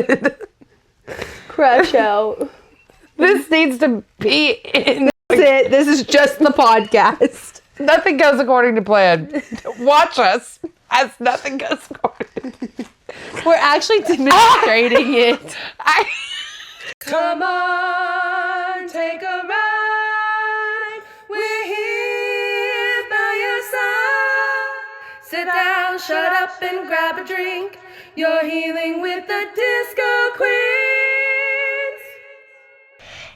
good. Crash out. This needs to be in. That's it. This is just the podcast. Nothing goes according to plan. Watch us as nothing goes according. We're actually demonstrating it. Come on, take a ride. We're here by your side. Sit down, shut up, and grab a drink. You're healing with the Disco Queens.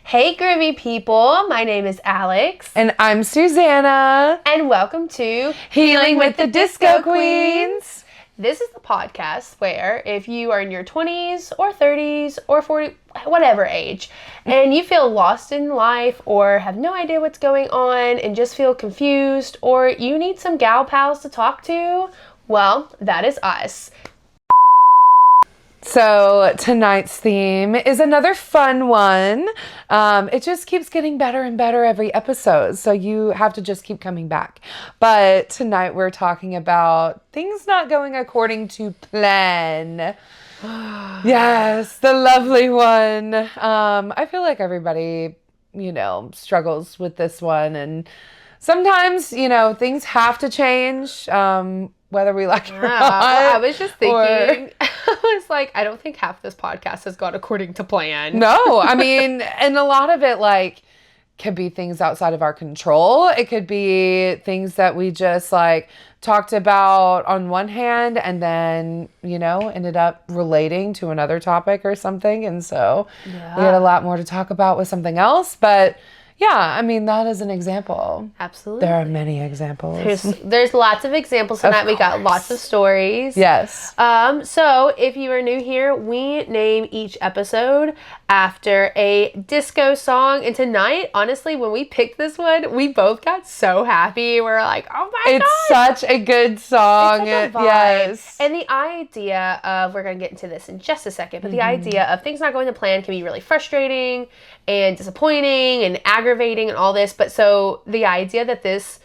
Hey, groovy people. My name is Alex. And I'm Susanna. And welcome to Healing with the Disco Queens. This is the podcast where if you are in your 20s or 30s or 40, whatever age, and you feel lost in life or have no idea what's going on and just feel confused or you need some gal pals to talk to, well, that is us. So tonight's theme is another fun one. It just keeps getting better and better every episode, so you have to just keep coming back. But tonight we're talking about things not going according to plan. Yes, the lovely one. I feel like everybody, struggles with this one, and sometimes, things have to change. Whether we like it or not. I was just thinking, I was like, I don't think half this podcast has gone according to plan. No, I mean, and a lot of it, could be things outside of our control. It could be things that we just, talked about on one hand and then, ended up relating to another topic or something. And so we had a lot more to talk about with something else. But yeah, I mean, that is an example. Absolutely. There are many examples. There's lots of examples tonight. We got lots of stories. Yes. So if you are new here, we name each episode after a disco song. And tonight, honestly, when we picked this one, we both got so happy. We're like, oh my God. It's such a good song. It's such a vibe. Yes. And the idea of, we're going to get into this in just a second, but the idea of things not going to plan can be really frustrating and disappointing and aggravating and all this. But so the idea that this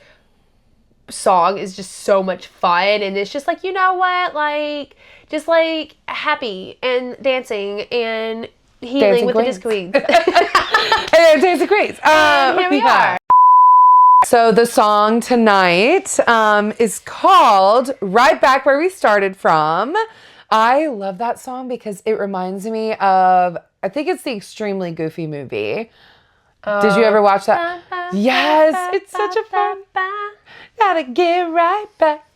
song is just so much fun and it's just you know what, just happy and dancing and healing with the Disco Queens. And Dancing Queens. Here we are. So the song tonight is called Right Back Where We Started From. I love that song because it reminds me of, I think it's the Extremely Goofy movie. Did you ever watch that? Yes, it's such a fun. Gotta get right back.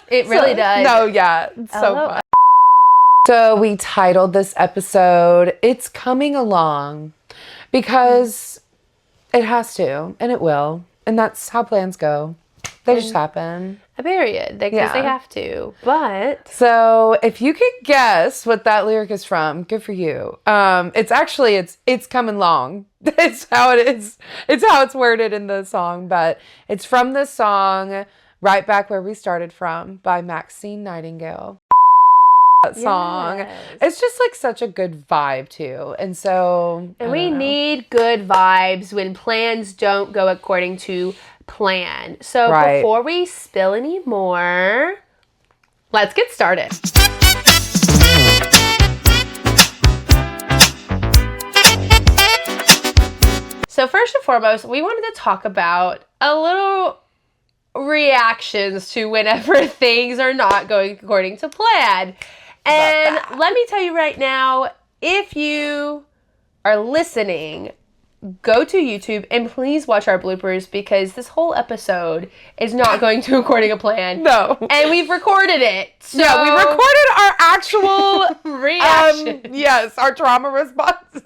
It really does. No, yeah, it's so fun. So we titled this episode, It's Coming Along, because it has to, and it will. And that's how plans go. They just happen. A period. Because they have to. But so if you could guess what that lyric is from, good for you. It's coming long. It's how it is. It's how it's worded in the song. But it's from the song Right Back Where We Started From by Maxine Nightingale. That song. Yes. It's just such a good vibe too. And so we need good vibes when plans don't go according to plan. So before we spill any more, let's get started. So first and foremost, we wanted to talk about a little reactions to whenever things are not going according to plan. And let me tell you right now, if you are listening, go to YouTube and please watch our bloopers because this whole episode is not going to according to plan. No. And we've recorded it. So yeah, we recorded our actual reaction. Yes, our trauma response.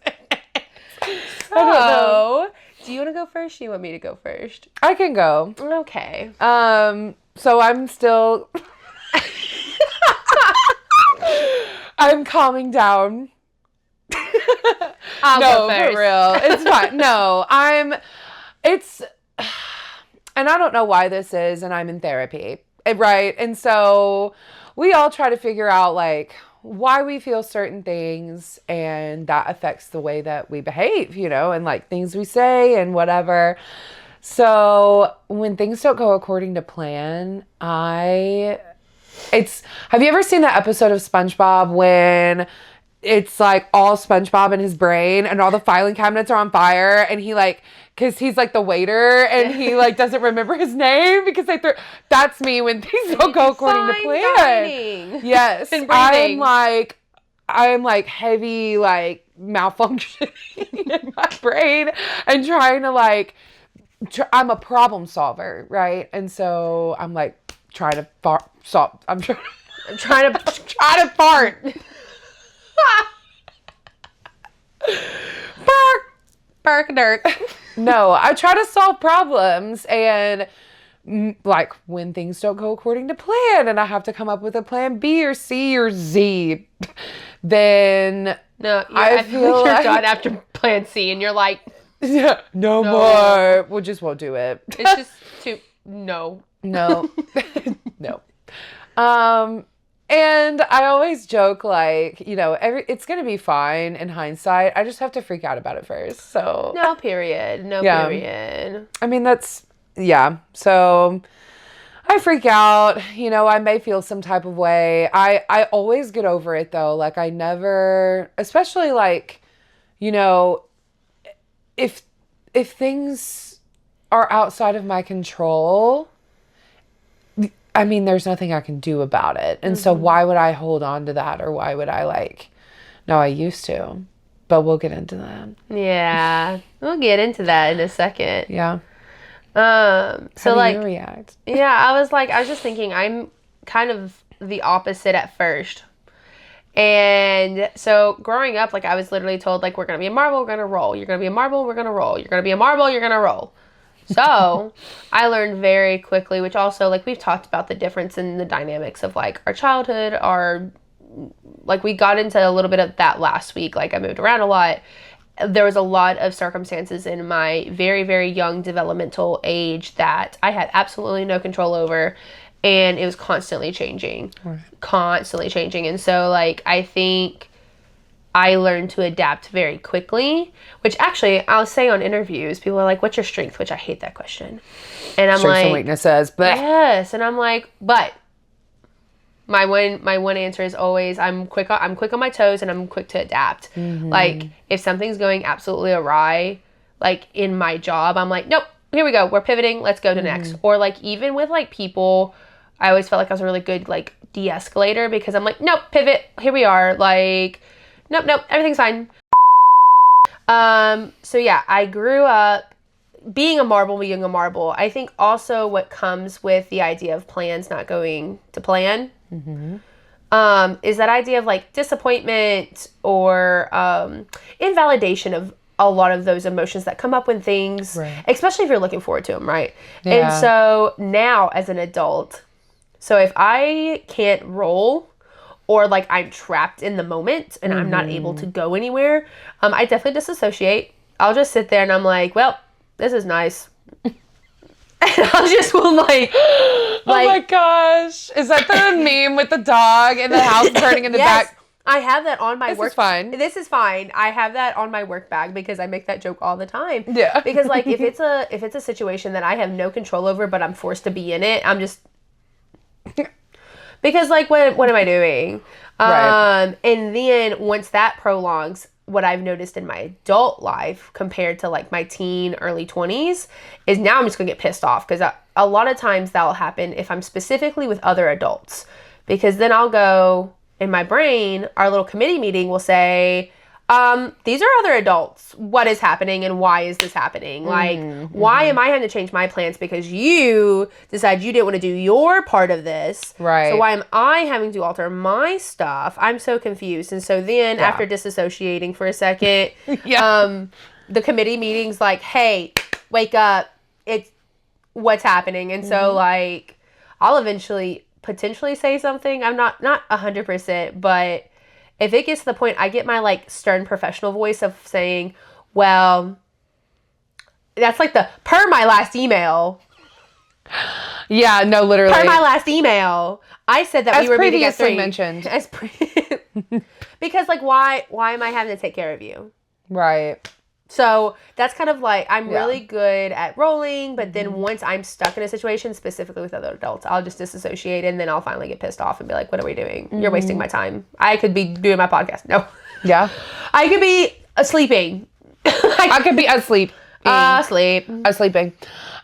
So, do you want to go first or do you want me to go first? I can go. Okay. So I'm still I'm calming down. I'll go first. For real. It's fine. No, and I don't know why this is, and I'm in therapy, right? And so we all try to figure out why we feel certain things, and that affects the way that we behave, and things we say and whatever. So when things don't go according to plan, have you ever seen that episode of SpongeBob when it's like all SpongeBob in his brain and all the filing cabinets are on fire and he like, cause he's like the waiter and he like doesn't remember his name because that's me when things don't go according to plan. Dining. Yes. And breathing. I'm like heavy, like malfunctioning in my brain and trying to like, I'm a problem solver. Right. And so I'm like trying to solve. I'm trying to fart. Bark Dirk. No, I try to solve problems and like when things don't go according to plan and I have to come up with a plan B or C or Z, then No, I feel like you're done after plan C and you're like, yeah, no more. We just won't do it. It's just no. No. And I always joke like, it's going to be fine in hindsight. I just have to freak out about it first. So No period. I mean, so I freak out, I may feel some type of way. I always get over it though. Like I never, especially like, if things are outside of my control, I mean, there's nothing I can do about it. And so why would I hold on to that? Or why would I no, I used to, but we'll get into that. Yeah. We'll get into that in a second. Yeah. How do you react? Yeah, I was just thinking I'm kind of the opposite at first. And so growing up, I was literally told, we're going to be a marble, we're going to roll. You're going to be a marble, we're going to roll. You're going to be a marble, you're going to roll. So I learned very quickly, which also, we've talked about the difference in the dynamics of, our childhood, we got into a little bit of that last week. I moved around a lot. There was a lot of circumstances in my very, very young developmental age that I had absolutely no control over. And it was constantly changing. Right. Constantly changing. And so, I think I learned to adapt very quickly, which actually I'll say on interviews, people are like, what's your strength? Which I hate that question. And I'm strengths and weaknesses, but yes. And I'm like, but my one answer is always, I'm quick on my toes and I'm quick to adapt. Mm-hmm. If something's going absolutely awry, in my job, I'm like, nope, here we go. We're pivoting. Let's go to next. Or even with people, I always felt like I was a really good de-escalator because I'm like, nope, pivot. Here we are. Nope, everything's fine. So yeah, I grew up being a marble. I think also what comes with the idea of plans not going to plan, is that idea of disappointment or invalidation of a lot of those emotions that come up when things, right. Especially if you're looking forward to them, right? Yeah. And so now as an adult, so if I can't roll or I'm trapped in the moment and I'm not able to go anywhere, I definitely disassociate. I'll just sit there and I'm like, well, this is nice. And I'll just oh my gosh. Is that the meme with the dog and the house burning in the back? I have that on my work. This is fine. I have that on my work bag because I make that joke all the time. Yeah. Because if it's a situation that I have no control over but I'm forced to be in it, I'm just because what am I doing? Right. And then once that prolongs, what I've noticed in my adult life compared to my teen, early 20s is now I'm just gonna get pissed off because a lot of times that'll happen if I'm specifically with other adults, because then I'll go in my brain, our little committee meeting will say, these are other adults. What is happening and why is this happening? Why am I having to change my plans because you decided you didn't want to do your part of this? Right. So why am I having to alter my stuff? I'm so confused. And so then after disassociating for a second, the committee meeting's hey, wake up. It's what's happening. And so I'll eventually potentially say something. I'm not 100%, but if it gets to the point, I get my stern professional voice of saying, well, that's the per my last email. Yeah, no, literally. Per my last email, I said that we were meeting at 3. Mentioned. Because why am I having to take care of you? Right. So that's kind of I'm really good at rolling, but then once I'm stuck in a situation, specifically with other adults, I'll just disassociate and then I'll finally get pissed off and be like, what are we doing? You're wasting my time. I could be doing my podcast. No. Yeah. I could be sleeping. I could be asleep. Sleeping.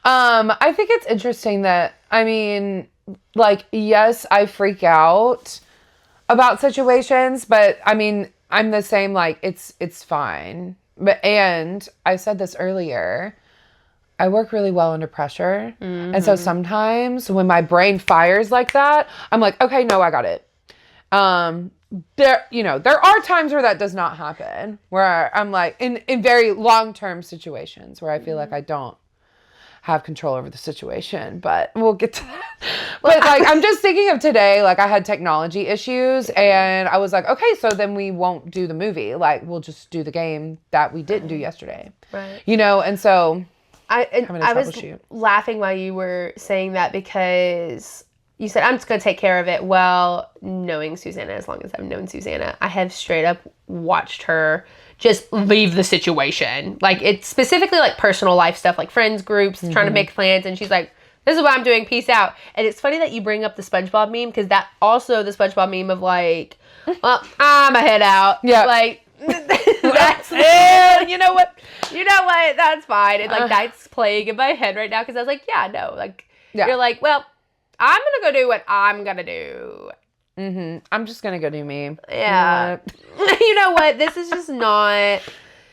I think it's interesting that, I mean, like, yes, I freak out about situations, but I mean, I'm the same, like, it's fine. And I said this earlier, I work really well under pressure. And so sometimes when my brain fires like that, I'm like, okay, no, I got it. There are times where that does not happen, where I'm like in very long-term situations where I feel like I don't have control over the situation, but we'll get to that. But like, I'm just thinking of today, like I had technology issues and I was like, okay, so then we won't do the movie. Like we'll just do the game that we didn't do yesterday. Right. And so I was laughing while you were saying that because you said, I'm just going to take care of it. Well, knowing Susanna, as long as I've known Susanna, I have straight up watched her just leave the situation. Like, it's specifically like personal life stuff, like friends groups, trying to make plans. And she's like, this is what I'm doing. Peace out. And it's funny that you bring up the SpongeBob meme, because that also the SpongeBob meme of like, well, I'm a head out. Yeah. Like, that's you know what? That's fine. And like, that's playing in my head right now. Cause I was like, yeah, no, like, you're like, well, I'm going to go do what I'm going to do. I'm just going to go do me. Yeah. You know what? This is just not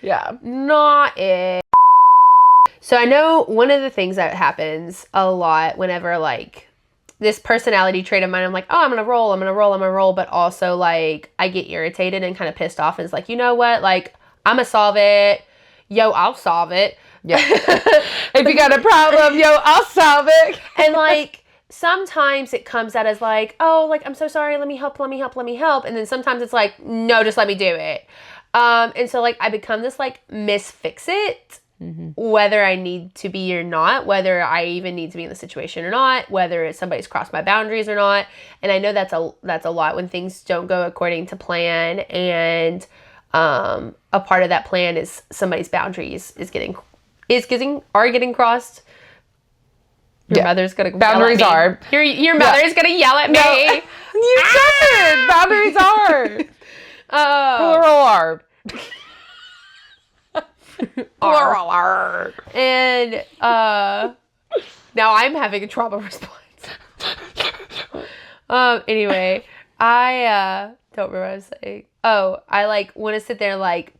it. So I know one of the things that happens a lot whenever like this personality trait of mine, I'm like, oh, I'm going to roll. But also like I get irritated and kind of pissed off. And it's like, you know what? Like I'm going to solve it. Yo, I'll solve it. Yeah. If you got a problem, yo, I'll solve it. And like, sometimes it comes out as like, oh, like, I'm so sorry. Let me help. And then sometimes it's like, no, just let me do it. And so like, I become this like Miss Fix-It, whether I need to be or not, whether I even need to be in the situation or not, whether somebody's crossed my boundaries or not. And I know that's a lot when things don't go according to plan. And, a part of that plan is somebody's boundaries are getting crossed. Your mother's gonna boundaries yell are. Your mother's gonna yell at me. No. You said it. Boundaries are. Plural are. Plural are. And now I'm having a trauma response. Anyway, I don't remember what I was saying. Oh, I like want to sit there like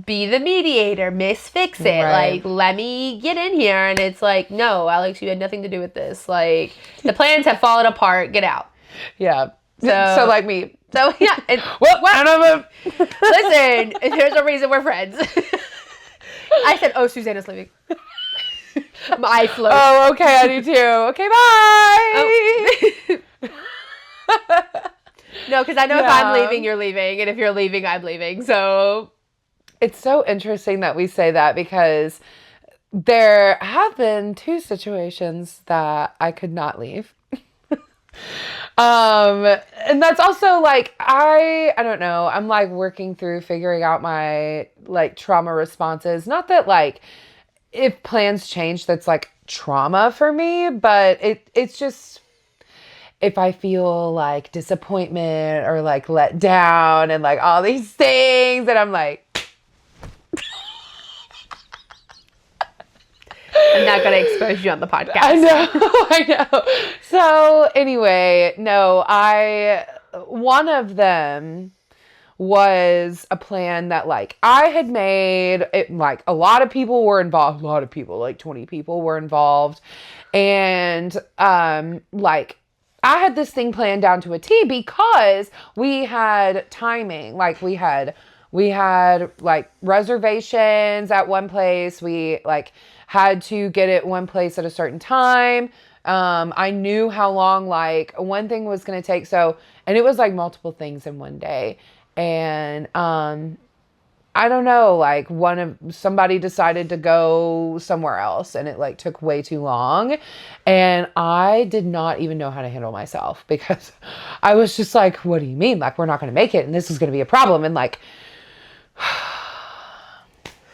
be the mediator, Miss Fix-It. Right. Like, let me get in here. And it's like, no, Alex, you had nothing to do with this. Like, the plans have fallen apart. Get out. Yeah. So like me. So, yeah. And, listen, there's a reason we're friends. I said, oh, Susanna's leaving. I float. Oh, okay. I do too. Okay, bye. Oh. No, because I know if I'm leaving, you're leaving. And if you're leaving, I'm leaving. So... It's so interesting that we say that because there have been 2 situations that I could not leave. And that's also like, I don't know, I'm like working through figuring out my like trauma responses. Not that like if plans change, that's like trauma for me, but it's just, if I feel like disappointment or like let down and like all these things and I'm like, I'm not going to expose you on the podcast. I know. So anyway, no, one of them was a plan that like I had made. Like a lot of people were involved. A lot of people, like 20 people were involved. And like I had this thing planned down to a T because we had timing. Like we had like reservations at one place. We like had to get it one place at a certain time. I knew how long like one thing was going to take. So, and it was like multiple things in one day. And, I don't know, like somebody decided to go somewhere else and it like took way too long. And I did not even know how to handle myself because I was just like, what do you mean? Like, we're not going to make it and this is going to be a problem. And like,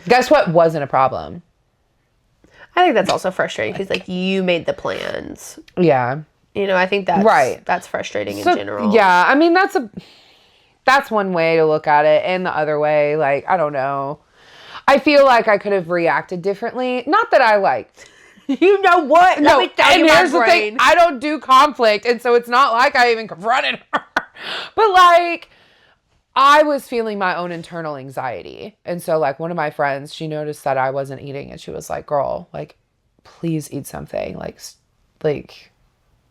guess what wasn't a problem? I think that's also frustrating because like you made the plans. Yeah. You know, I think that's right. That's frustrating in general. Yeah. I mean, that's that's one way to look at it. And the other way, like, I don't know. I feel like I could have reacted differently. Not that I liked. You know what? No, Let me tell and you my here's the thing. brain. I don't do conflict. And so it's not like I even confronted her. But like, I was feeling my own internal anxiety. And so like one of my friends, she noticed that I wasn't eating and she was like, girl, like, please eat something. Like,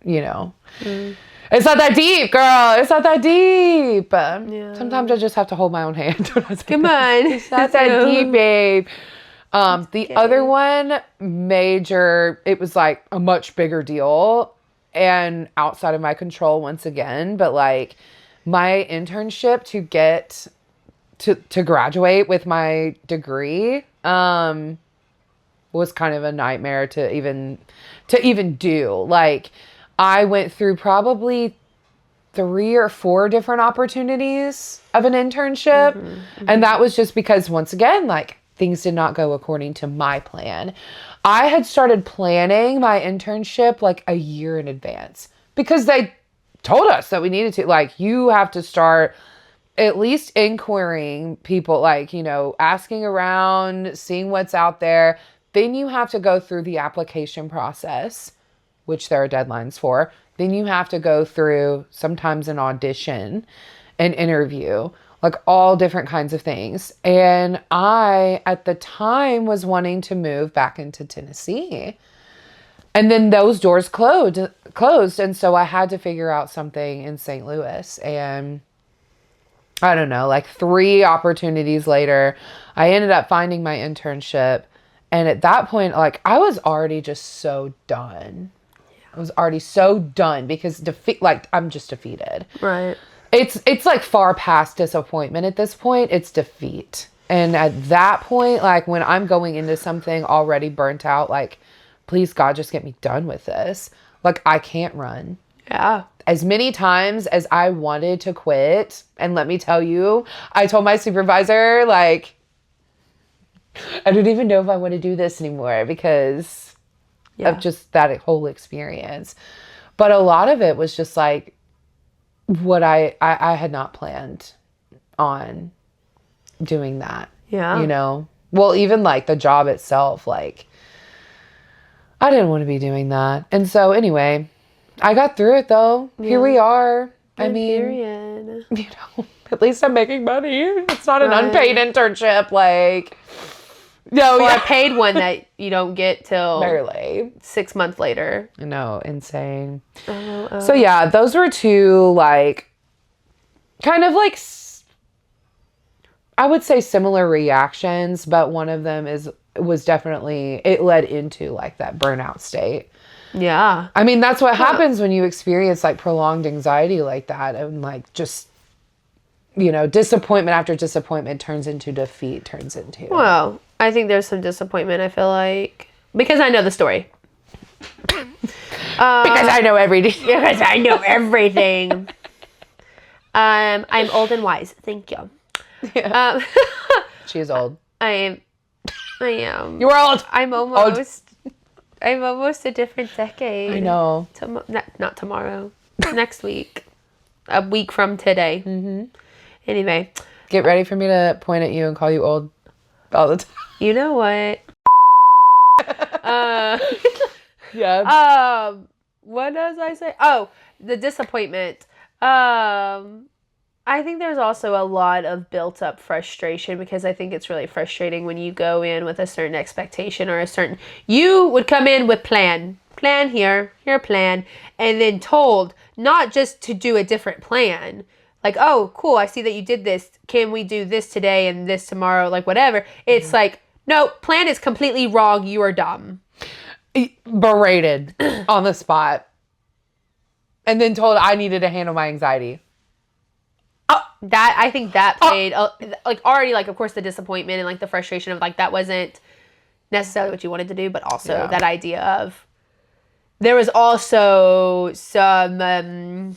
you know, it's not that deep, girl. It's not that deep. Sometimes I just have to hold my own hand. Come on. It's not that deep, babe. The other one, major, it was like a much bigger deal and outside of my control once again. But like my internship to get to graduate with my degree, was kind of a nightmare to even do. Like I went through probably 3 or 4 different opportunities of an internship. And that was just because once again, like things did not go according to my plan. I had started planning my internship like a year in advance because they told us that we needed to, like, you have to start at least inquiring people, like, you know, asking around, seeing what's out there. Then you have to go through the application process, which there are deadlines for. Then you have to go through sometimes an audition, an interview, like all different kinds of things. And I, at the time, was wanting to move back into Tennessee. And then those doors closed. And so I had to figure out something in St. Louis. And I don't know, like 3 opportunities later, I ended up finding my internship. And at that point, like I was already just so done. I was already so done because I'm just defeated. Right. It's like far past disappointment at this point. It's defeat. And at that point, like when I'm going into something already burnt out, like, please God, just get me done with this. Like I can't run. Yeah. As many times as I wanted to quit, and let me tell you, I told my supervisor, like, I don't even know if I want to do this anymore because of just that whole experience. But a lot of it was just like what I had not planned on doing that. Yeah. You know? Well, even like the job itself, like I didn't want to be doing that. And so anyway, I got through it though. Yeah. Here we are. I mean, period. You know, at least I'm making money. It's not an unpaid internship. Like, no, or a paid one that you don't get till barely 6 months later. No, insane. So yeah, those were 2 like kind of like I would say similar reactions, but one of them was definitely, it led into like that burnout state. Yeah. I mean, that's what happens when you experience like prolonged anxiety like that, and like just, you know, disappointment after disappointment turns into defeat, Well, I think there's some disappointment, I feel like, because I know the story. Because I know everything. Because I know everything. I'm old and wise. Thank you. Yeah. She's old. I am. You're old. I'm almost a different decade. I know. Not tomorrow. Next week. A week from today. Mm-hmm. Anyway. Get ready for me to point at you and call you old all the time. You know what? Yeah. What does I say? Oh, the disappointment. I think there's also a lot of built up frustration because I think it's really frustrating when you go in with a certain expectation or you would come in with plan here plan, and then told not just to do a different plan. Like, oh, cool, I see that you did this. Can we do this today and this tomorrow? Like, whatever. It's like, no, plan is completely wrong. You are dumb. Berated on the spot. And then told I needed to handle my anxiety. I think that played, like, already, like, of course, the disappointment and, like, the frustration of, like, that wasn't necessarily what you wanted to do, but also that idea of, there was also some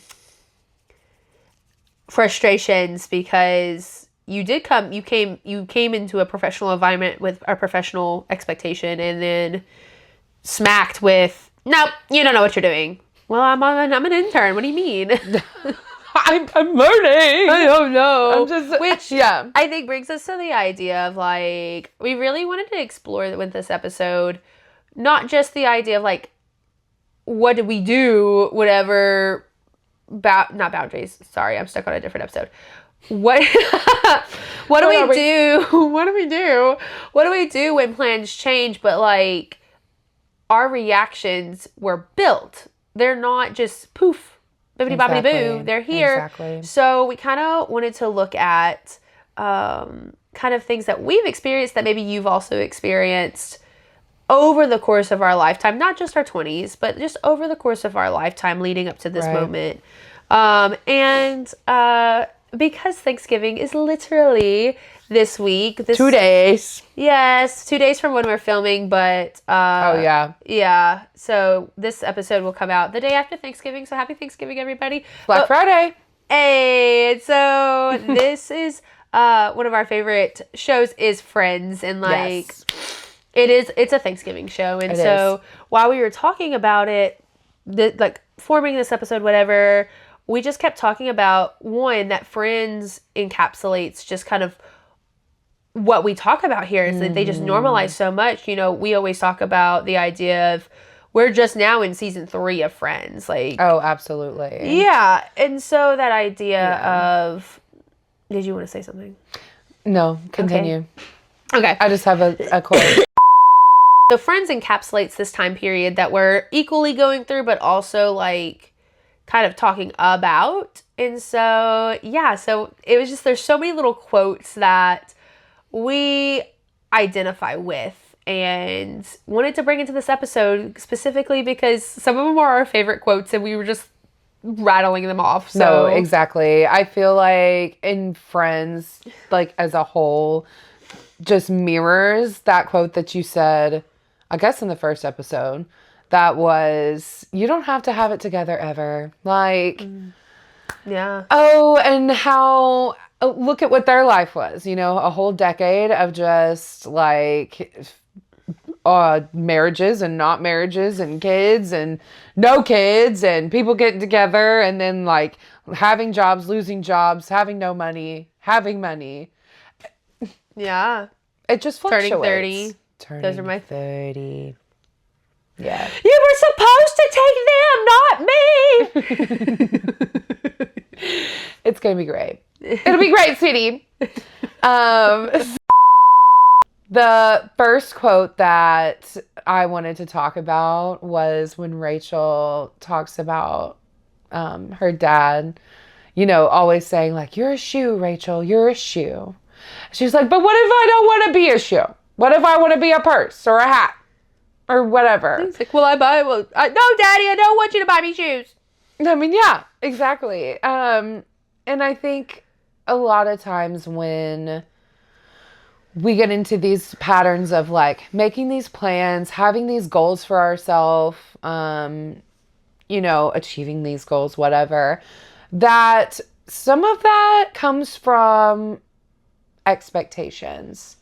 frustrations because you came into a professional environment with a professional expectation and then smacked with, nope, you don't know what you're doing. Well, I'm an intern. What do you mean? I'm learning. I don't know. I'm just, Which yeah. I think brings us to the idea of like, we really wanted to explore with this episode, not just the idea of like, what do we do, whatever, not boundaries. Sorry, I'm stuck on a different episode. What what do we do? What do we do? What do we do when plans change? But like, our reactions were built. They're not just poof, bibbidi bobbidi boo. They're here. Exactly. So we kind of wanted to look at kind of things that we've experienced that maybe you've also experienced over the course of our lifetime, not just our 20s, but just over the course of our lifetime leading up to this moment. Because Thanksgiving is literally this week. 2 days. Yes, 2 days from when we're filming, but... oh, yeah. Yeah, so this episode will come out the day after Thanksgiving, so happy Thanksgiving, everybody. Black Friday. Hey, so this is one of our favorite shows is Friends, and like... Yes. It's a Thanksgiving show, and so while we were talking about it, like forming this episode, whatever, we just kept talking about, one, that Friends encapsulates just kind of what we talk about here is that they just normalize so much. You know, we always talk about the idea of we're just now in season 3 of Friends. Like, oh, absolutely. Yeah. And so that idea of, did you want to say something? No, continue. Okay. I just have a quote. So Friends encapsulates this time period that we're equally going through, but also like kind of talking about. And so, yeah, so it was just, there's so many little quotes that we identify with and wanted to bring into this episode specifically because some of them are our favorite quotes and we were just rattling them off. So No, exactly. I feel like in Friends, like as a whole, just mirrors that quote that you said, I guess in the first episode, that was, you don't have to have it together ever. Like, yeah. Oh, and how, look at what their life was, you know, a whole decade of just like marriages and not marriages and kids and no kids and people getting together and then like having jobs, losing jobs, having no money, having money. Yeah. It just fluctuates. Turning 30. Those are my 30. Yeah. You were supposed to take them, not me. It's going to be great. It'll be great, sweetie. The first quote that I wanted to talk about was when Rachel talks about her dad, you know, always saying like, you're a shoe, Rachel, you're a shoe. She's like, but what if I don't want to be a shoe? What if I want to be a purse or a hat or whatever? He's like, no, Daddy, I don't want you to buy me shoes. I mean, yeah, exactly. And I think a lot of times when we get into these patterns of like making these plans, having these goals for ourselves, you know, achieving these goals, whatever, that some of that comes from expectations.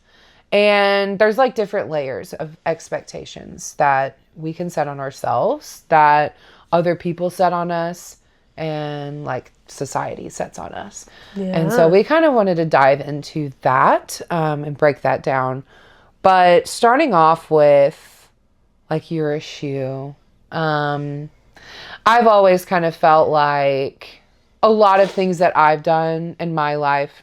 And there's like different layers of expectations that we can set on ourselves, that other people set on us, and like society sets on us. Yeah. And so we kind of wanted to dive into that and break that down. But starting off with like, you're a shoe. I've always kind of felt like a lot of things that I've done in my life,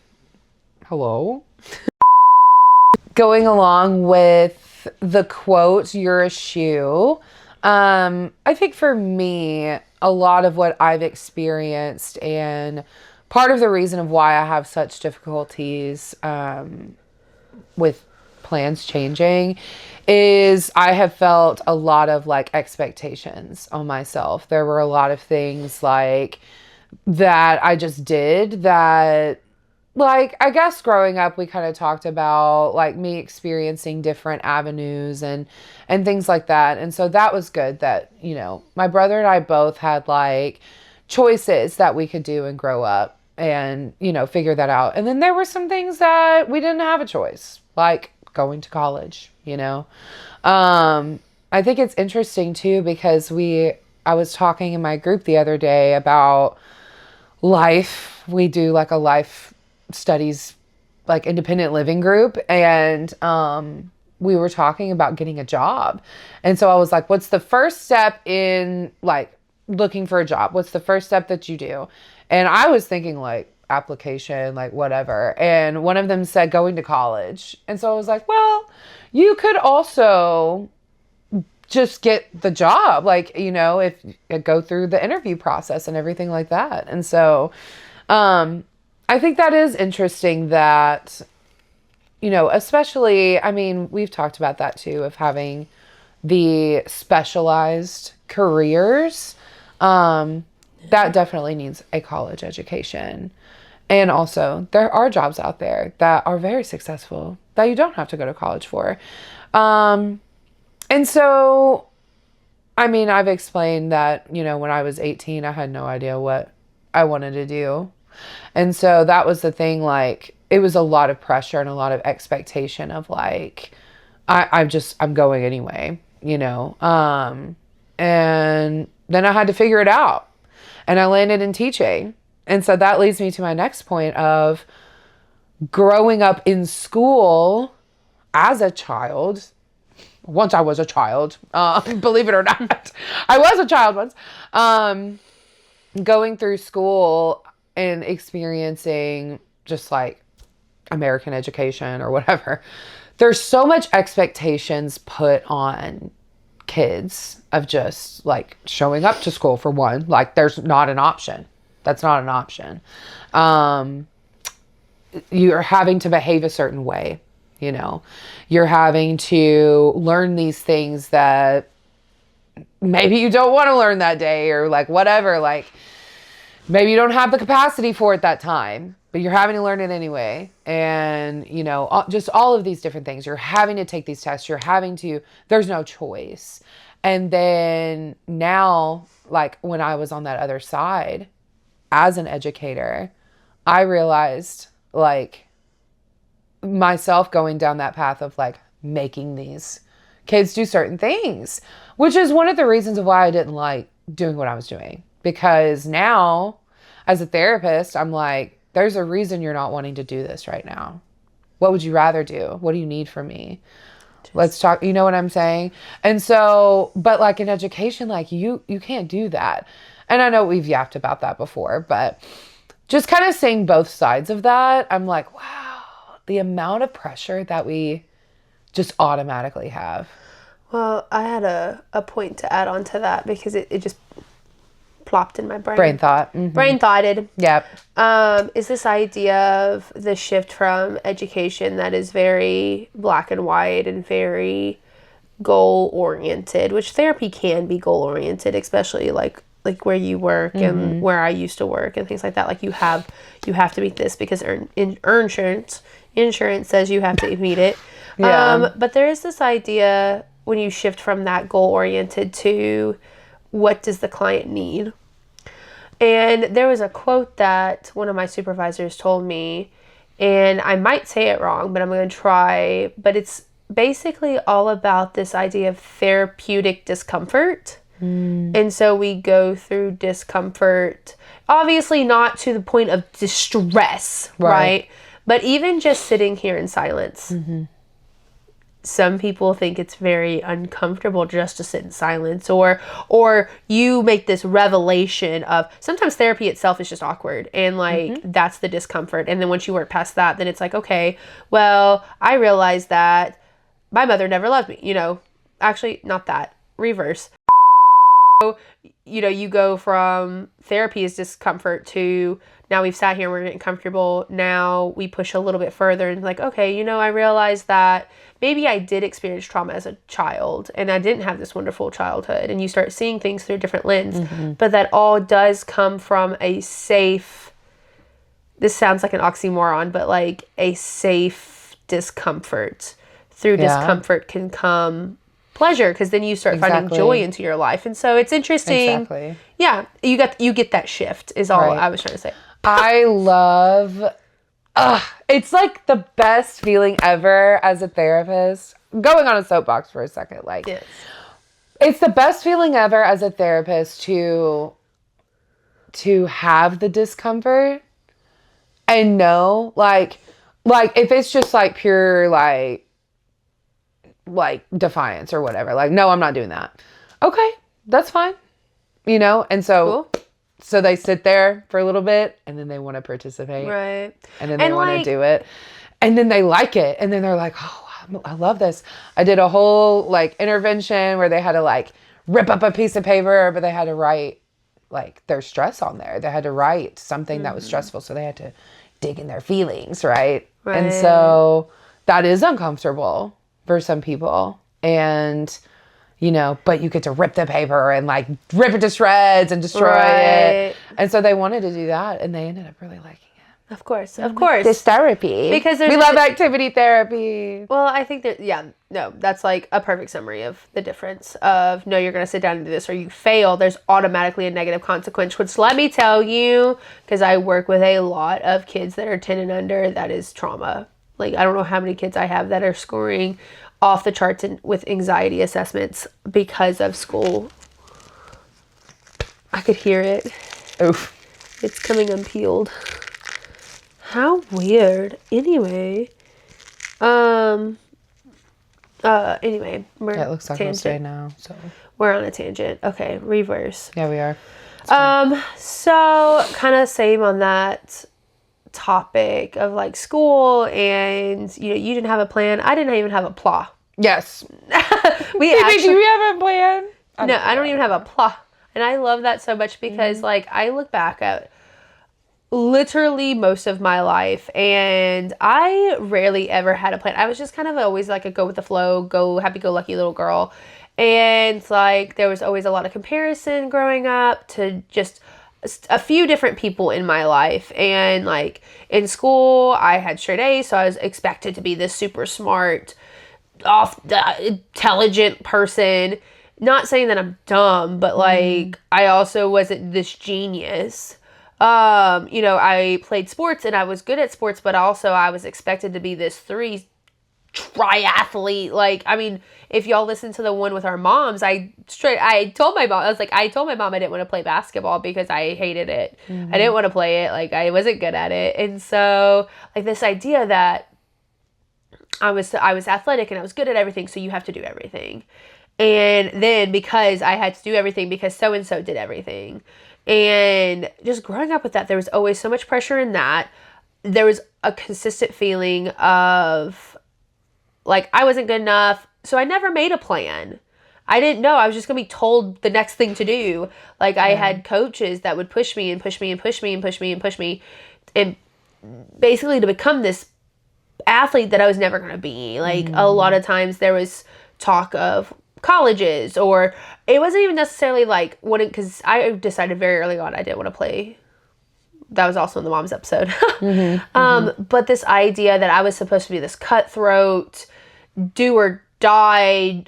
going along with the quote, you're a shoe. I think for me, a lot of what I've experienced and part of the reason of why I have such difficulties with plans changing is I have felt a lot of like expectations on myself. There were a lot of things like that I just did that, like, I guess growing up, we kind of talked about like me experiencing different avenues and things like that. And so that was good that, you know, my brother and I both had like choices that we could do and grow up and, you know, figure that out. And then there were some things that we didn't have a choice, like going to college, you know. I think it's interesting too, because I was talking in my group the other day about life. We do like a life studies, like independent living group. And we were talking about getting a job. And so I was like, what's the first step in like looking for a job? What's the first step that you do? And I was thinking like application, like whatever. And one of them said going to college. And so I was like, well, you could also just get the job, like, you know, if go through the interview process and everything like that. And so I think that is interesting that, you know, especially, I mean, we've talked about that too, of having the specialized careers. That definitely needs a college education. And also, there are jobs out there that are very successful that you don't have to go to college for. And so, I mean, I've explained that, you know, when I was 18, I had no idea what I wanted to do. And so that was the thing, like, it was a lot of pressure and a lot of expectation of like, I'm going anyway, you know? And then I had to figure it out, and I landed in teaching. And so that leads me to my next point of growing up in school as a child. Once I was a child, believe it or not, I was a child once, going through school and experiencing just like American education or whatever. There's so much expectations put on kids of just like showing up to school, for one. Like there's not an option. That's not an option. You're having to behave a certain way. You know, you're having to learn these things that maybe you don't want to learn that day, or like whatever, like maybe you don't have the capacity for it that time, but you're having to learn it anyway. And, you know, just all of these different things. You're having to take these tests. There's no choice. And then now, like when I was on that other side as an educator, I realized like, myself going down that path of like making these kids do certain things, which is one of the reasons of why I didn't like doing what I was doing. Because now as a therapist, I'm like, there's a reason you're not wanting to do this right now. What would you rather do? What do you need from me? Let's talk. You know what I'm saying? And so, but like in education, like you can't do that. And I know we've yapped about that before, but just kind of seeing both sides of that, I'm like, wow, the amount of pressure that we just automatically have. Well, I had a point to add on to that because it just plopped in my brain. Brain thought. Mm-hmm. Brain thoughted. Yep. Is this idea of the shift from education that is very black and white and very goal oriented, which therapy can be goal oriented, especially like where you work and where I used to work and things like that. Like you have to meet this because insurance says you have to meet it. Yeah. But there is this idea when you shift from that goal oriented to what does the client need? And there was a quote that one of my supervisors told me, and I might say it wrong, but I'm going to try. But it's basically all about this idea of therapeutic discomfort. And so we go through discomfort, obviously not to the point of distress, right? But even just sitting here in silence. Some people think it's very uncomfortable just to sit in silence, or you make this revelation of, sometimes therapy itself is just awkward and like that's the discomfort. And then once you work past that, then it's like, okay, well, I realized that my mother never loved me, you know, actually not that, reverse. So, you know, you go from therapy is discomfort to now we've sat here and we're getting comfortable. Now we push a little bit further and like, okay, you know, I realized that maybe I did experience trauma as a child and I didn't have this wonderful childhood, and you start seeing things through a different lens. But that all does come from a safe, this sounds like an oxymoron, but like a safe discomfort. Through discomfort can come pleasure, because then you start finding joy into your life. And so it's interesting. Yeah, you get that shift is all I was trying to say. I love it's like the best feeling ever as a therapist. Going on a soapbox for a second, like it's the best feeling ever as a therapist to to have the discomfort and know, like if it's just like pure, like defiance or whatever, like, no, I'm not doing that. Okay, that's fine. And so, Cool. so they sit there for a little bit and then they want to participate. Right. And then they want to do it. And then they like it. And then they're like, oh, I love this. I did a whole like intervention where they had to like rip up a piece of paper, but they had to write like their stress on there. They had to write something that was stressful. So they had to dig in their feelings, right? And so that is uncomfortable for some people. And, but you get to rip the paper and like rip it to shreds and destroy it. And so they wanted to do that and they ended up really liking it. Of course. This therapy. Because we love activity therapy. Well, I think that, that's like a perfect summary of the difference of, no, you're going to sit down and do this, or you fail, there's automatically a negative consequence, which let me tell you, because I work with a lot of kids that are 10 and under, that is trauma. Like, I don't know how many kids I have that are scoring off the charts with anxiety assessments because of school. I could hear it. Oof. It's coming unpeeled. How weird. Anyway. Anyway, we're Yeah, it looks like it's right now. So we're on a tangent. Okay, reverse. Yeah, we are. So kind of same on that topic of like school, and you didn't have a plan. I didn't even have a pla. Yes. Do you have a plan? No, I don't even have a pla. And I love that so much because like I look back at literally most of my life and I rarely ever had a plan. I was just kind of always like a go with the flow, go happy-go-lucky little girl. And like there was always a lot of comparison growing up to just a few different people in my life. And like in school, I had straight A's, so I was expected to be this super smart, intelligent person. Not saying that I'm dumb, but like I also wasn't this genius. I played sports and I was good at sports, but also I was expected to be this triathlete. Like, I mean, if y'all listen to the one with our moms, I told my mom I didn't want to play basketball because I hated it. I didn't want to play it. Like, I wasn't good at it. And so like this idea that I was athletic and I was good at everything. So you have to do everything. And then because I had to do everything because so-and-so did everything. And just growing up with that, there was always so much pressure in that. There was a consistent feeling of like I wasn't good enough. So I never made a plan. I didn't know. I was just going to be told the next thing to do. Like I had coaches that would push me and push me and push me and push me and push me. And basically to become this athlete that I was never going to be. Like a lot of times there was talk of colleges, or it wasn't even necessarily like because I decided very early on I didn't want to play. That was also in the mom's episode. But this idea that I was supposed to be this cutthroat, do or die,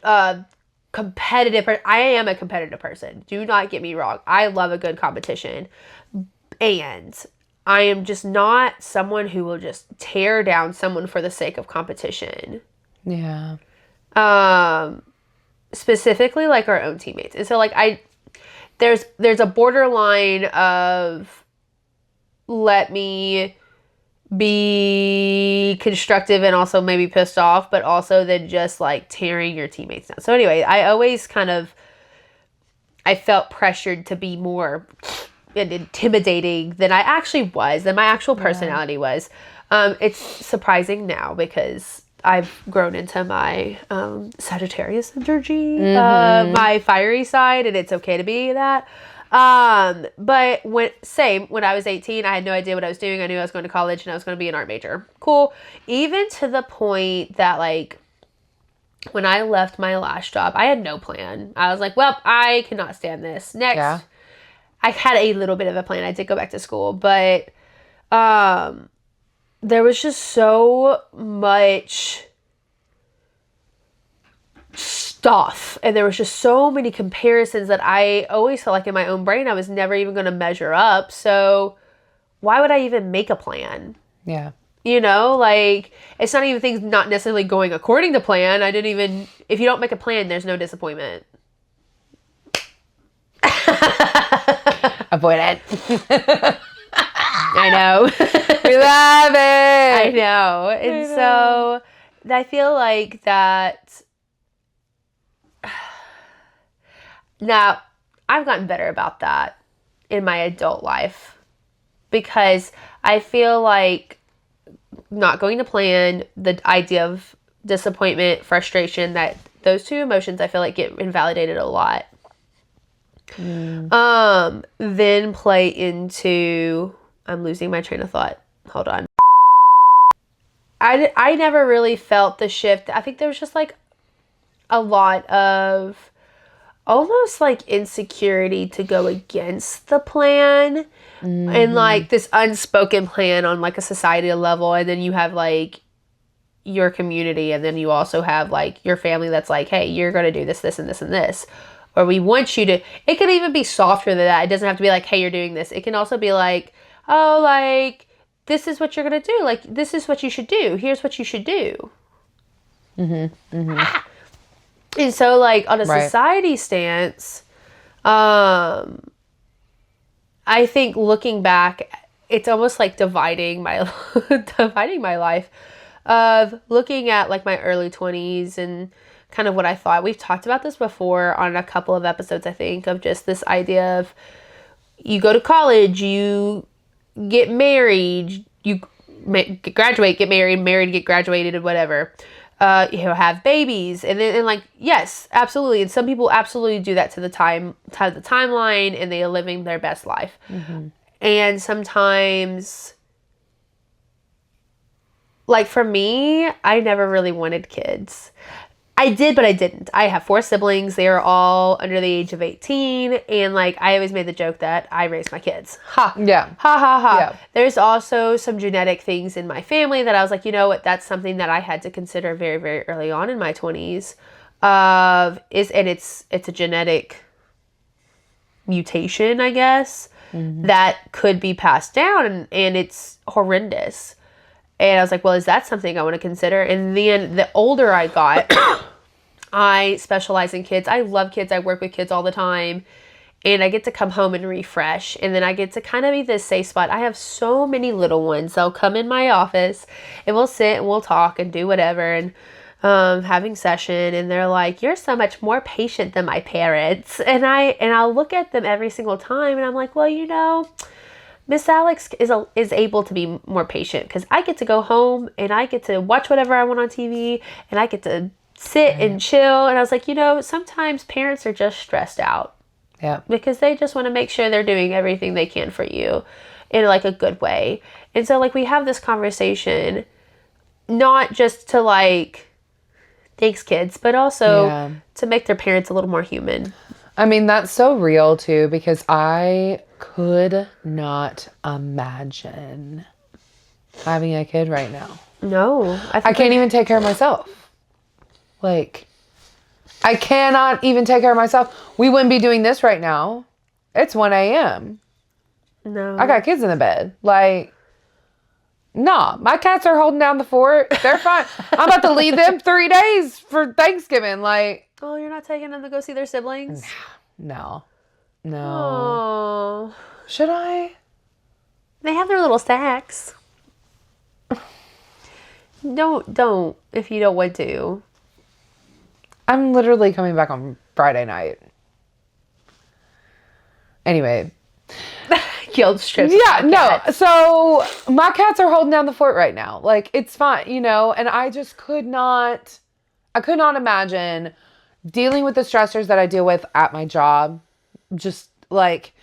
competitive person. I am a competitive person. Do not get me wrong. I love a good competition. And I am just not someone who will just tear down someone for the sake of competition. Yeah. Specifically like our own teammates. And so like there's a borderline of let me be constructive and also maybe pissed off, but also then just like tearing your teammates down. So anyway, I felt pressured to be more intimidating than I actually was, than my actual personality was. It's surprising now because I've grown into my Sagittarius energy, my fiery side, and it's okay to be that. But when I was 18, I had no idea what I was doing. I knew I was going to college and I was going to be an art major. Cool. Even to the point that like when I left my last job, I had no plan. I was like, well, I cannot stand this. Next. Yeah. I had a little bit of a plan. I did go back to school, but there was just so much stuff, and there was just so many comparisons that I always felt like in my own brain I was never even going to measure up. So why would I even make a plan? Yeah. Like it's not even things not necessarily going according to plan. If you don't make a plan, there's no disappointment. A avoidant. I know. We love it. I know. And so I feel like that now I've gotten better about that in my adult life because I feel like not going to plan, the idea of disappointment, frustration, that those two emotions I feel like get invalidated a lot. Then play into, I'm losing my train of thought. Hold on. I never really felt the shift. I think there was just like a lot of almost like insecurity to go against the plan and like this unspoken plan on like a societal level. And then you have like your community, and then you also have like your family that's like, hey, you're going to do this, this, and this, and this. Or we want you to, it can even be softer than that. It doesn't have to be like, hey, you're doing this. It can also be like, oh, like, this is what you're going to do. Like, this is what you should do. Here's what you should do. And so, like, on a society stance, I think looking back, it's almost like dividing my life of looking at, like, my early 20s and kind of what I thought. We've talked about this before on a couple of episodes, I think, of just this idea of you go to college, you get married, you graduate, get married, get graduated, whatever. Have babies, and then like, yes, absolutely. And some people absolutely do that to the timeline, and they are living their best life. And sometimes, like for me, I never really wanted kids. I did, but I didn't. I have 4 siblings. They are all under the age of 18. And like, I always made the joke that I raised my kids. Ha. Yeah. Ha ha ha. Yeah. There's also some genetic things in my family that I was like, you know what? That's something that I had to consider very, very early on in my 20s. It's a genetic mutation, I guess, that could be passed down, and it's horrendous. And I was like, well, is that something I want to consider? And then the older I got, I specialize in kids. I love kids. I work with kids all the time. And I get to come home and refresh. And then I get to kind of be this safe spot. I have so many little ones. They'll come in my office and we'll sit and we'll talk and do whatever. And having session. And they're like, you're so much more patient than my parents. And I'll look at them every single time. And I'm like, well, you know, Miss Alex is able to be more patient because I get to go home and I get to watch whatever I want on TV and I get to sit and chill. And I was like, you know, sometimes parents are just stressed out. Yeah. Because they just want to make sure they're doing everything they can for you in like a good way. And so like we have this conversation, not just to like, thanks kids, but also to make their parents a little more human. I mean, that's so real too, because I could not imagine having a kid right now. No. I can't even take care of myself. Like, I cannot even take care of myself. We wouldn't be doing this right now. It's 1 a.m. No. I got kids in the bed. Like, nah, my cats are holding down the fort. They're fine. I'm about to leave them 3 days for Thanksgiving. Like, oh, you're not taking them to go see their siblings? No. Oh. Should I? They have their little stacks. Don't if you don't want to. I'm literally coming back on Friday night. Anyway. Guild strips. Yeah, no. So my cats are holding down the fort right now. Like, it's fine, you know, and I just could not imagine dealing with the stressors that I deal with at my job. Just like,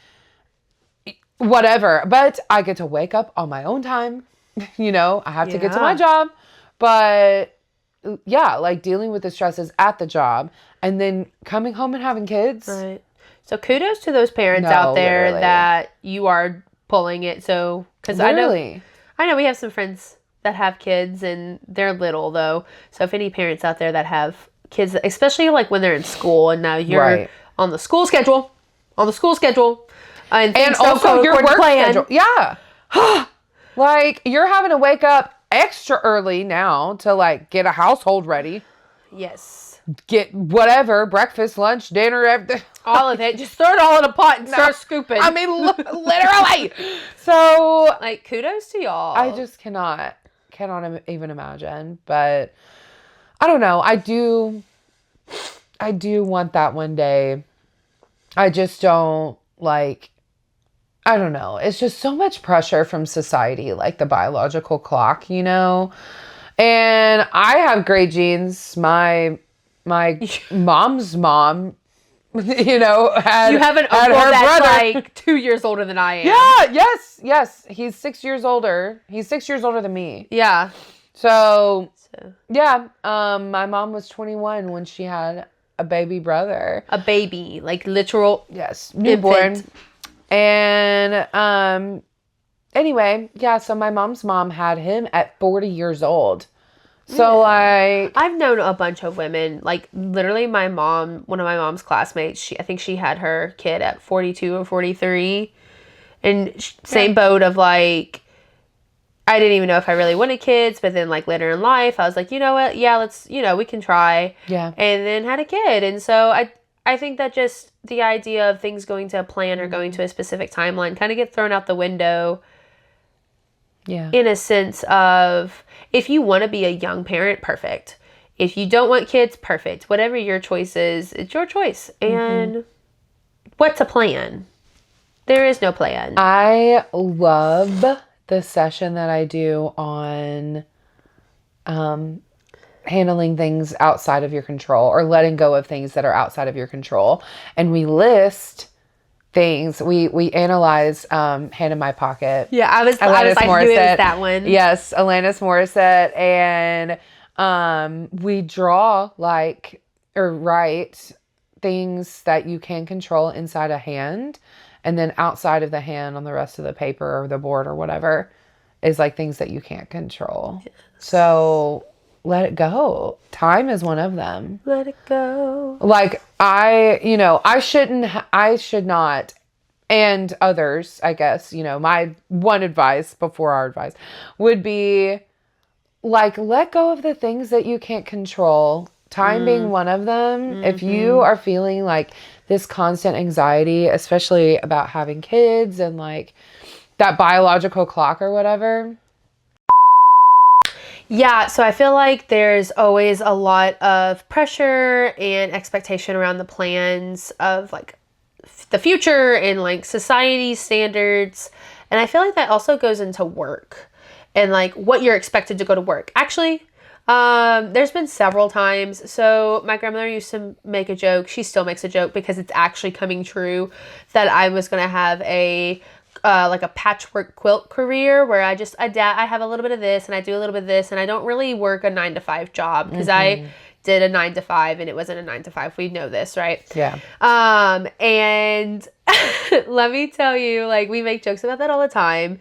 whatever. But I get to wake up on my own time. You know, I have to get to my job. But yeah, like dealing with the stresses at the job and then coming home and having kids. Right. So kudos to those parents out there that you are pulling it. So, because I know we have some friends that have kids and they're little though. So if any parents out there that have kids, especially like when they're in school and now you're on the school schedule, and also your work schedule. Yeah. Like you're having to wake up extra early now to like get a household ready. Yes. Get whatever, breakfast, lunch, dinner, everything. All of it. Just throw it all in a pot and start scooping. I mean, literally. So, like, kudos to y'all. I just cannot even imagine. But I don't know. I do want that one day. I just don't like, I don't know. It's just so much pressure from society, like the biological clock, you know? And I have great genes. My mom's mom, you know, you have an uncle that's like 2 years older than I am. Yeah, yes. He's 6 years older. He's 6 years older than me. Yeah. So yeah. My mom was 21 when she had a baby brother. A baby, like literal. Yes, newborn. Infant. And anyway, yeah. So my mom's mom had him at 40 years old. So like, I've known a bunch of women, like literally my mom, one of my mom's classmates, I think she had her kid at 42 or 43, and same boat of like, I didn't even know if I really wanted kids, but then like later in life, I was like, you know what? Yeah, let's, we can try. Yeah. And then had a kid. And so I think that just the idea of things going to a plan or going to a specific timeline kind of get thrown out the window. Yeah. In a sense of, if you want to be a young parent, perfect. If you don't want kids, perfect. Whatever your choice is, it's your choice. And what's a plan? There is no plan. I love the session that I do on handling things outside of your control, or letting go of things that are outside of your control. And we list things. We analyze Hand in My Pocket. Yeah, I was like, knew it was that one. Yes, Alanis Morissette. And we draw or write things that you can control inside a hand, and then outside of the hand on the rest of the paper or the board or whatever is like things that you can't control. Yes. So let it go. Time is one of them. Let it go. Like I should not, and others, I guess, my one advice before our advice would be like, let go of the things that you can't control. Time being one of them. Mm-hmm. If you are feeling like this constant anxiety, especially about having kids and like that biological clock or whatever. Yeah, so I feel like there's always a lot of pressure and expectation around the plans of like the future and like society standards. And I feel like that also goes into work and like what you're expected to go to work. Actually, there's been several times. So my grandmother used to make a joke. She still makes a joke because it's actually coming true, that I was going to have a patchwork quilt career where I have a little bit of this and I do a little bit of this, and I don't really work a 9-to-5 job because I did a 9-to-5 and it wasn't a 9-to-5. We know this, right? Yeah. And let me tell you, like, we make jokes about that all the time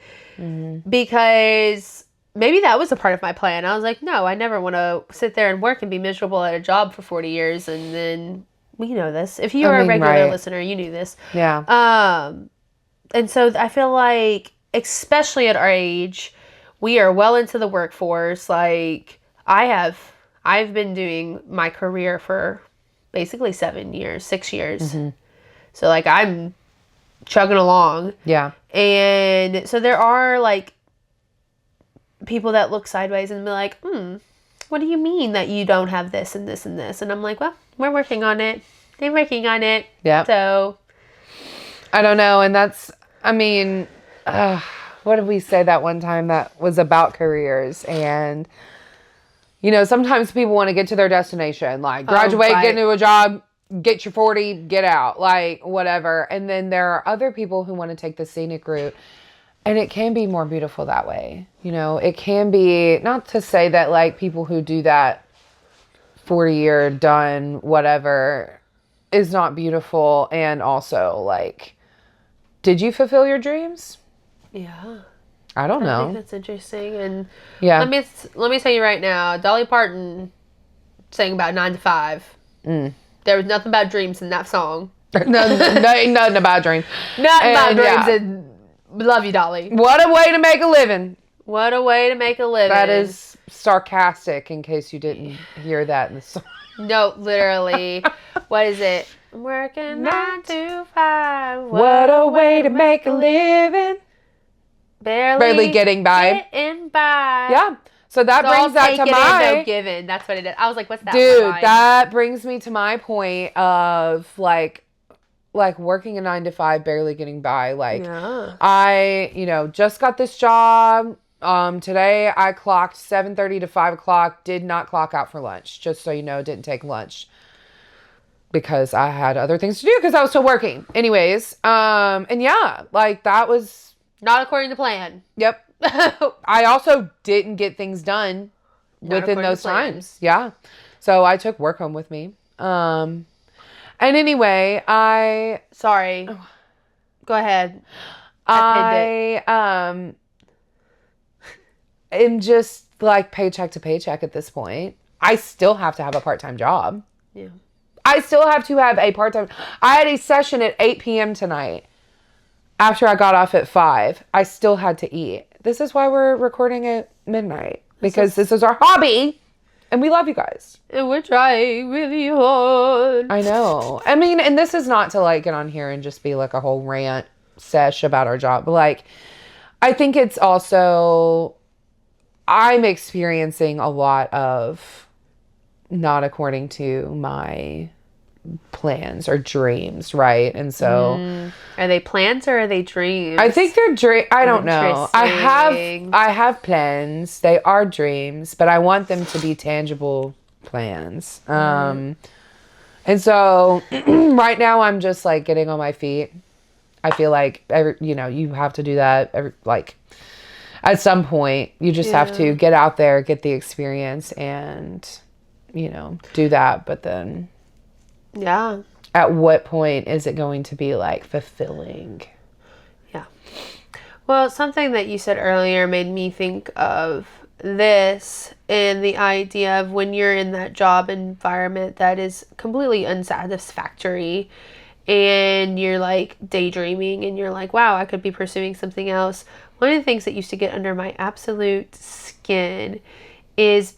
because maybe that was a part of my plan. I was like, no, I never want to sit there and work and be miserable at a job for 40 years. And then we know this. If you are a regular listener, you knew this. Yeah. And so I feel like, especially at our age, we are well into the workforce. Like, I've been doing my career for basically 6 years. So like, I'm chugging along. Yeah. And so there are like people that look sideways and be like, what do you mean that you don't have this and this and this? And I'm like, well, we're working on it. They're working on it. Yeah. So I don't know. And that's, what did we say that one time that was about careers? And, sometimes people want to get to their destination, like graduate, get into a job, get your 40, get out, like whatever. And then there are other people who want to take the scenic route. And it can be more beautiful that way. It can be, not to say that like people who do that 40-year done, whatever, is not beautiful. And also like, did you fulfill your dreams? Yeah. I don't know. I think that's interesting. And yeah, let me tell you right now, Dolly Parton sang about 9-to-5. There was nothing about dreams in that song. Nothing about dreams. Nothing about dreams. And love you, Dolly. What a way to make a living. What a way to make a living. That is sarcastic in case you didn't hear that in the song. No, literally. What is it? I'm working 9 to 5. What a way to make a living. Barely getting by. Getting by. Yeah. So that brings that to my... no given. That's what it is. I was like, what's that? Dude, that brings me to my point of like working a 9 to 5, barely getting by. Like, yeah. I, just got this job. Today I clocked 7:30 to 5 o'clock. Did not clock out for lunch. Just so you know, didn't take lunch because I had other things to do because I was still working. Anyways, and yeah, like that was not according to plan. Yep. I also didn't get things done within those times. Yeah. So I took work home with me. And anyway, sorry. Go ahead. I am just like paycheck to paycheck at this point. I still have to have a part-time job. Yeah. I still have to have a part-time. I had a session at 8 p.m. tonight. After I got off at 5, I still had to eat. This is why we're recording at midnight. Because this is our hobby. And we love you guys. And we're trying really hard. I know. I mean, and this is not to like get on here and just be like a whole rant sesh about our job. But like, I think it's also, I'm experiencing a lot of not according to my plans or dreams, right? And so are they plans or are they dreams? I think they're dreams. I don't know. I have plans. They are dreams, but I want them to be tangible plans. And so right now I'm just like getting on my feet. I feel like you have to do that like at some point. You just have to get out there, get the experience, and do that. But then yeah, at what point is it going to be like fulfilling? Yeah. Well, something that you said earlier made me think of this and the idea of when you're in that job environment that is completely unsatisfactory and you're like daydreaming and you're like, wow, I could be pursuing something else. One of the things that used to get under my absolute skin is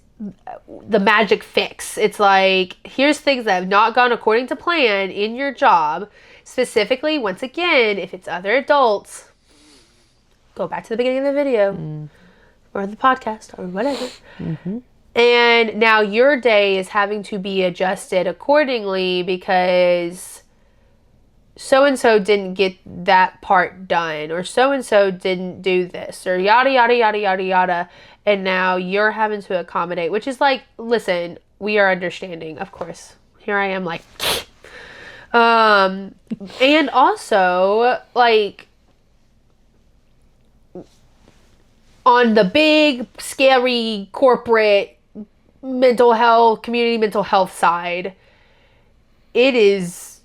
the magic fix. It's like, here's things that have not gone according to plan in your job. Specifically, once again, if it's other adults, go back to the beginning of the video or the podcast or whatever. And now your day is having to be adjusted accordingly because so-and-so didn't get that part done or so-and-so didn't do this or yada, yada, yada, yada, yada. And now you're having to accommodate, which is like, listen, we are understanding, of course. Here I am like, and also like on the big, scary corporate mental health, community mental health side, it is,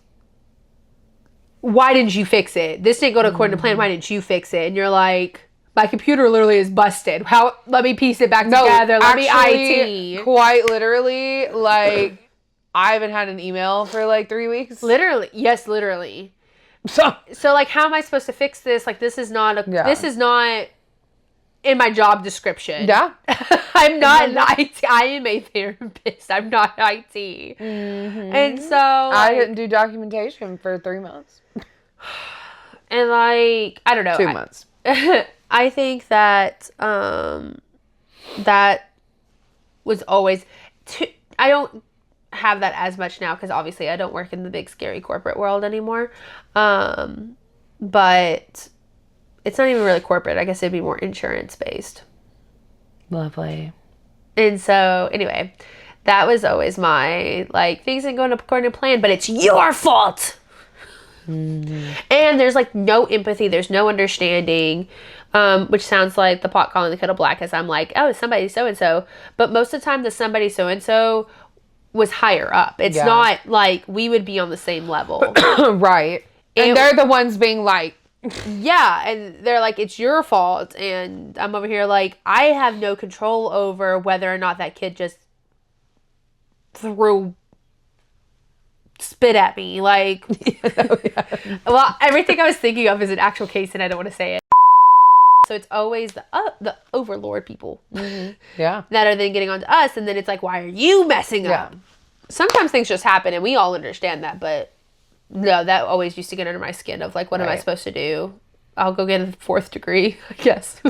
why didn't you fix it? This didn't go according to plan. Why didn't you fix it? And you're like, my computer literally is busted. Let me piece it back together. Let me IT. Quite literally, like, I haven't had an email for like 3 weeks. Literally. Yes, literally. So like, how am I supposed to fix this? Like, this is not this is not in my job description. Yeah. I'm not an IT. I am a therapist. I'm not IT. And so I didn't do documentation for 3 months. And like, I don't know. 2 months. I think that that was always I don't have that as much now because obviously I don't work in the big scary corporate world anymore. But it's not even really corporate. I guess it'd be more insurance based. Lovely. And so anyway, that was always my like, things ain't going according to plan, but it's your fault. And there's like no empathy, there's no understanding, which sounds like the pot calling the kettle black as I'm like, oh, somebody so-and-so. But most of the time the somebody so-and-so was higher up. It's not like we would be on the same level. Right. And they're the ones being like, yeah, and they're like, it's your fault. And I'm over here like, I have no control over whether or not that kid just threw spit at me. Like, well, everything I was thinking of is an actual case and I don't want to say it. So it's always the overlord people Yeah. that are then getting onto us, and then it's like, why are you messing Yeah. up? Sometimes things just happen, and we all understand that, but no, that always used to get under my skin of like, what am I Right. supposed to do? I'll go get a 4th degree, I guess.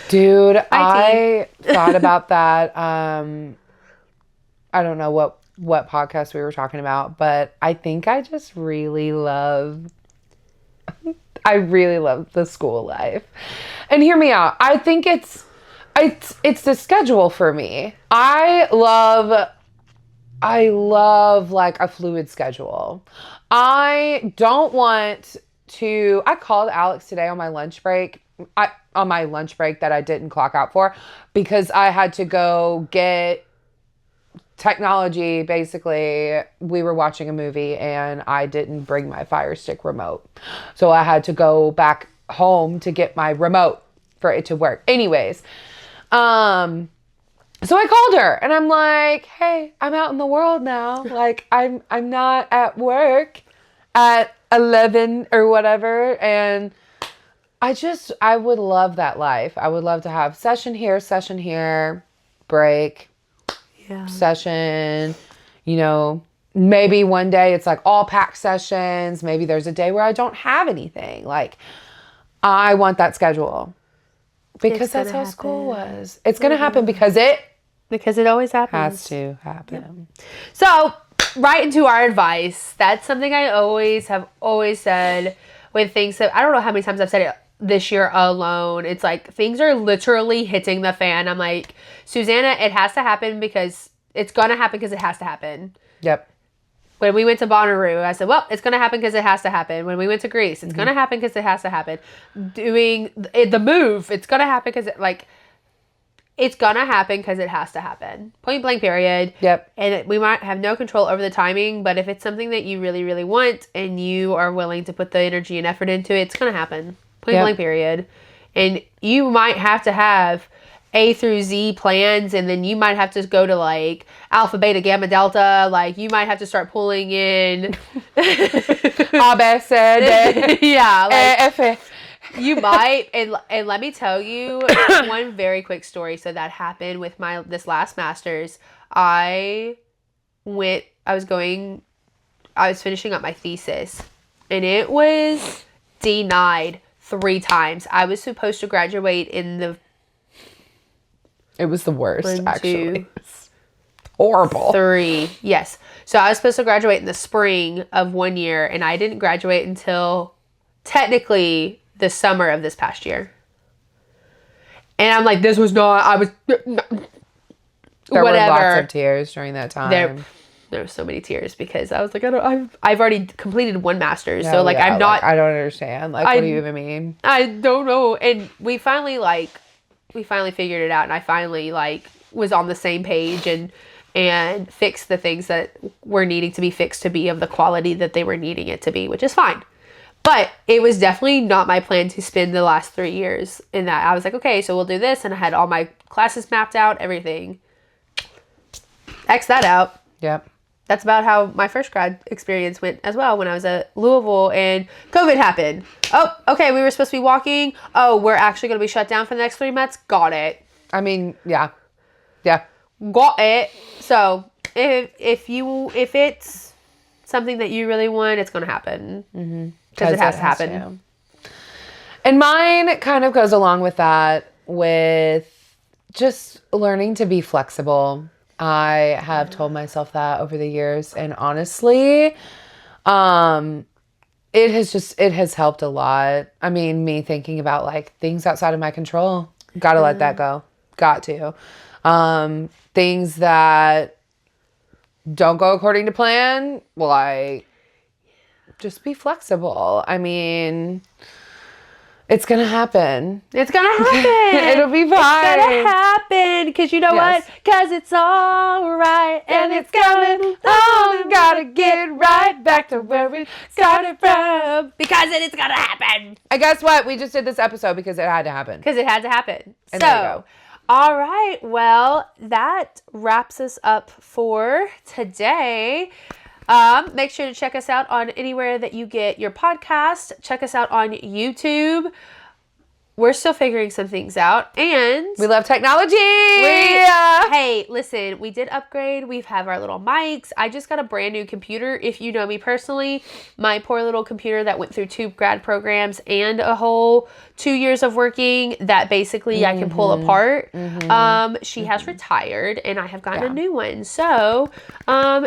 Dude, I thought about that. I don't know what podcast we were talking about, but I think I just really love the school life. And hear me out. I think it's the schedule for me. I love like a fluid schedule. I don't want to. I called Alex today on my lunch break. That I didn't clock out for, because I had to go get technology. Basically, we were watching a movie and I didn't bring my Fire Stick remote. So I had to go back home to get my remote for it to work. Anyways, so I called her and I'm like, "Hey, I'm out in the world now. Like I'm not at work at 11 or whatever." And I would love that life. I would love to have session here, break, session, maybe one day it's like all packed sessions. Maybe there's a day where I don't have anything. Like, I want that schedule because that's how school was. It's going to happen because it always happens. has to happen. Yep. So, right into our advice. That's something I have always said with things that, I don't know how many times I've said it this year alone. It's like things are literally hitting the fan. I'm like, Susanna, it has to happen because it's going to happen because it has to happen. Yep. When we went to Bonnaroo, I said, well, it's going to happen because it has to happen. When we went to Greece, it's going to happen because it has to happen. Doing the move, it's going to happen because it's going to happen because it has to happen. Point blank, period. Yep. And we might have no control over the timing, but if it's something that you really, really want and you are willing to put the energy and effort into it, it's going to happen. Point blank, period. And you might have to have A through Z plans, and then you might have to go to like alpha, beta, gamma, delta. Like you might have to start pulling in ABC. Yeah, like F. you might. And let me tell you one very quick story. So that happened with this last master's. I was finishing up my thesis, and it was denied 3 times. I was supposed to graduate in It was the worst, 1, actually. 2, Horrible. 3. Yes. So I was supposed to graduate in the spring of 1 year, and I didn't graduate until technically the summer of this past year. And I'm like, there were lots of tears during that time. There were so many tears because I was like, I've already completed 1 master's. So like, yeah, I'm not, I don't understand. Like, what do you even mean? I don't know. And we finally figured it out, and I finally was on the same page and fixed the things that were needing to be fixed to be of the quality that they were needing it to be, which is fine. But it was definitely not my plan to spend the last 3 years in that. I was like, okay, so we'll do this. And I had all my classes mapped out, everything. X that out. Yep. That's about how my first grad experience went as well when I was at Louisville and COVID happened. Oh, okay, we were supposed to be walking. Oh, we're actually going to be shut down for the next 3 months. Got it. I mean, yeah. Yeah. Got it. So if it's something that you really want, it's going to happen. Because it has to happen. And mine kind of goes along with that, with just learning to be flexible. I have told myself that over the years, and honestly, it has helped a lot. I mean, me thinking about like things outside of my control, gotta let that go. Got to. Things that don't go according to plan, like, just be flexible. I mean, it's gonna happen. It's gonna happen. It'll be fine. It's gonna happen. Because you know what? Because it's all right. And it's coming on. Gotta get right back to where we started from. Because it's gonna happen. And guess what? We just did this episode because it had to happen. Because it had to happen. And there you go. All right. Well, that wraps us up for today. Make sure to check us out on anywhere that you get your podcast. Check us out on YouTube. we're still figuring some things out. And we love technology. Hey, listen, we did upgrade. We have our little mics. I just got a brand new computer. If you know me personally, my poor little computer that went through 2 grad programs and a whole 2 years of working that basically I can pull apart. She has retired and I have gotten a new one. So,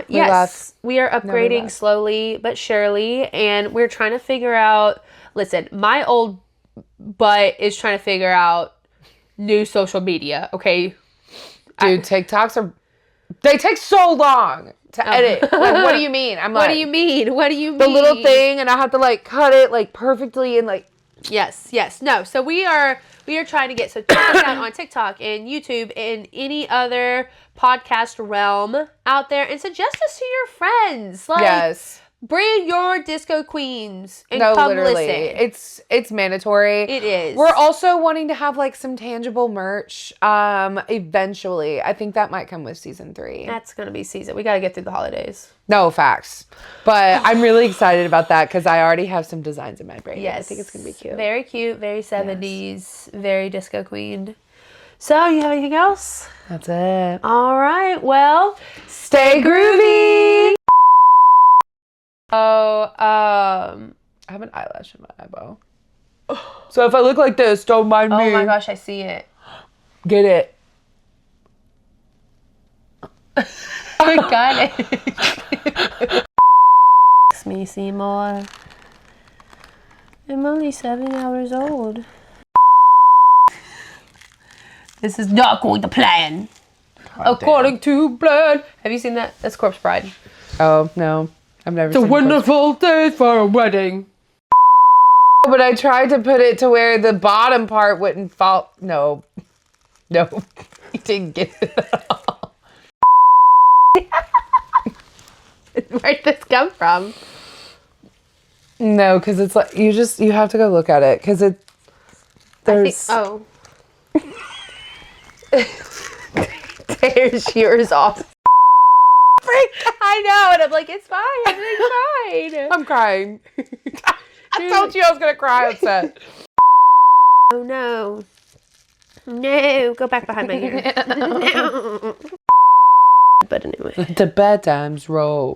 yes, we are upgrading slowly but surely. And we're trying to figure out, listen, my old butt is trying to figure out new social media, okay? Dude, TikToks they take so long to edit. Like, what do you mean? What do you mean? What do you mean? The little thing, and I have to like cut it like perfectly and like. Yes. No. So we are trying to get, so check us out on TikTok and YouTube and any other podcast realm out there, and suggest us to your friends. Like, yes. Bring your disco queens and come literally. Listen. It's mandatory. It is. We're also wanting to have like some tangible merch eventually. I think that might come with season 3. That's going to be season. We got to get through the holidays. No, facts. But I'm really excited about that because I already have some designs in my brain. Yes. I think it's going to be cute. Very cute, very 70s, very disco queen. So, you have anything else? That's it. All right. Well, stay groovy. Oh, I have an eyelash in my eyebrow. So if I look like this, don't mind me. Oh my gosh, I see it. Get it. I got it. Makes me see more. I'm only 7 hours old. This is not going to plan. According to plan. Have you seen that? That's Corpse Bride. Oh, no. I've never seen It's a wonderful day for a wedding. But I tried to put it to where the bottom part wouldn't fall. No. You didn't get it at all. Where'd this come from? No, because it's like, you have to go look at it. Because there's... There's yours off. I know, and I'm like, it's fine, everything's fine. I'm crying. I told you I was gonna cry upset. Oh no. No, go back behind my ear. No. But anyway. The bad times roll.